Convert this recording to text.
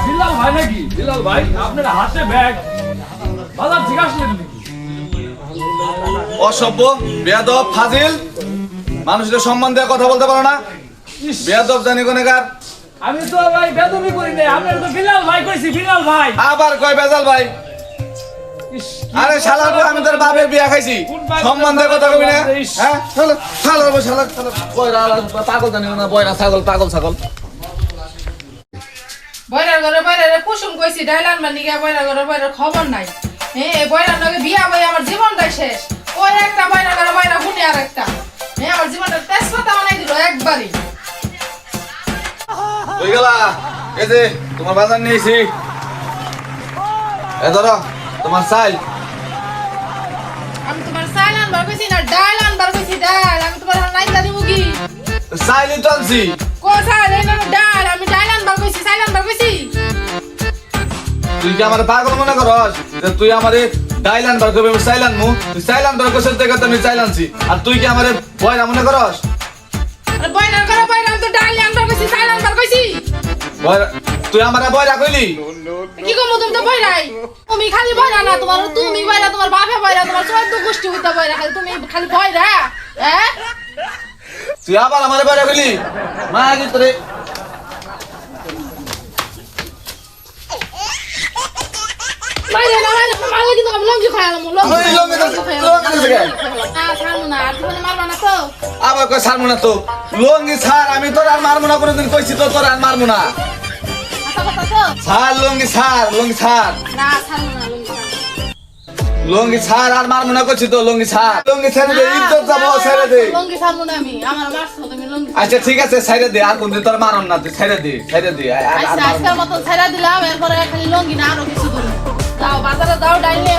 বিল্লাল ভাই নাকি? বিল্লাল ভাই আপনার হাতে ব্যাগ বাজার থেকে আসলেন নাকি? অসভ্য, বেয়াদব, ফাজিল, মানুষের সম্মান দিয়ে কথা বলতে পারো না। বেয়াদব জানি কোনেকার। আমি তো ভাই বেদবি করি নাই, আপনার তো বিল্লাল ভাই কইছি। বিল্লাল ভাই আবার কয় বেজাল ভাই। আরে শালা আমি তোর বাপের বিয়া খাইছি, সম্মান দিয়ে কথা কবি না। হ্যাঁ শালা শালা শালা শালা বয়রা পাগল জানি না, বয়রা ছাগল, পাগল ছাগল। বয়রার ঘরে বয়রারে কুসুম কইছি ডাইলান মানি গিয়া বয়রার ঘরে বয়রার খবর নাই। হ্যাঁ বয়রার লগে বিয়া বই আমার জীবনটাই শেষ। ওই একটা বয়রার ঘরে বয়রা গুনি আর একটা। হ্যাঁ আমার জীবনটা তেজপাতা বানাই দিল একবারই। হয়ে গেলা, এই যে তোমার বাজার নিয়েছি, এ ধরো তোমার চাইল। আমি তোমার চাইল আনবার কইছি না ডাল আনবার কইছি ডাল। আমি তোমার নাইতা দিমু কি? চাইলই তো আনছি। কোথায় রে না ডাল? আমি ডাল আনবার কইছি, চাইল আনবার কইছি। তুই কি আমার পাগল মনে করস যে তুই আমারে ডাইল আনবার করবি, আমি চাইল আনমু? তুই চাইল আনবার কইছিস দেখে তো আমি চাইল আনছি, আর তুই কি আমারে বয়রা মনে করস? আরে বয়রার ঘরে বয়রা আমি তো ডাল আনবার কইছি, চাইল আনবার কইছি। বয়রা তুই আমারে বয়রা কইলি? কি কমু তুমি তো বয়রাই। তুমি খালি বয়রা না, তোমার তুমি বয়রা, তোমার বাপে বয়রা, তোমার চোদ্দ গোষ্ঠী হইতা বয়রা, খালি তুমি খালি বয়রা। হ্যাঁ তুই আবার আমারে বয়রা কইলি? মা কি তোরে বাইরে না বাইরে মারলে কিন্তু আমি লঙ্গি খাইলাম লঙ্গি ওই লঙ্গি না ছাড়বো না আর তুমি মারবা না তো। আবার কই ছাড়মু না তো? লঙ্গি ছাড়, আমি তোর আর মারমু না, কোনদিন কইছি তো তোর আর মারমু না। আচ্ছা কথা তো ছাড় লঙ্গি, ছাড় লঙ্গি, ছাড় না ছাড়বো না লঙ্গি লঙ্গি, ছাড় আর মারমু না কইছি তো। লঙ্গি ছাড়, লঙ্গি ছেড়ে দে, ইজ্জত যাবো, ছেড়ে দে। লঙ্গি ছাড়বো না আমি, আমার মারছো তুমি লঙ্গি। আচ্ছা ঠিক আছে, ছেড়ে দে, আর কোনদিন তোর মারন না, তুই ছেড়ে দে, ছেড়ে দে। আচ্ছা আজকের মতো ছেড়ে দিলাম, এরপরে খালি লঙ্গি না আরো কিছু দিন। দাও বাজারে দাও ডাইলে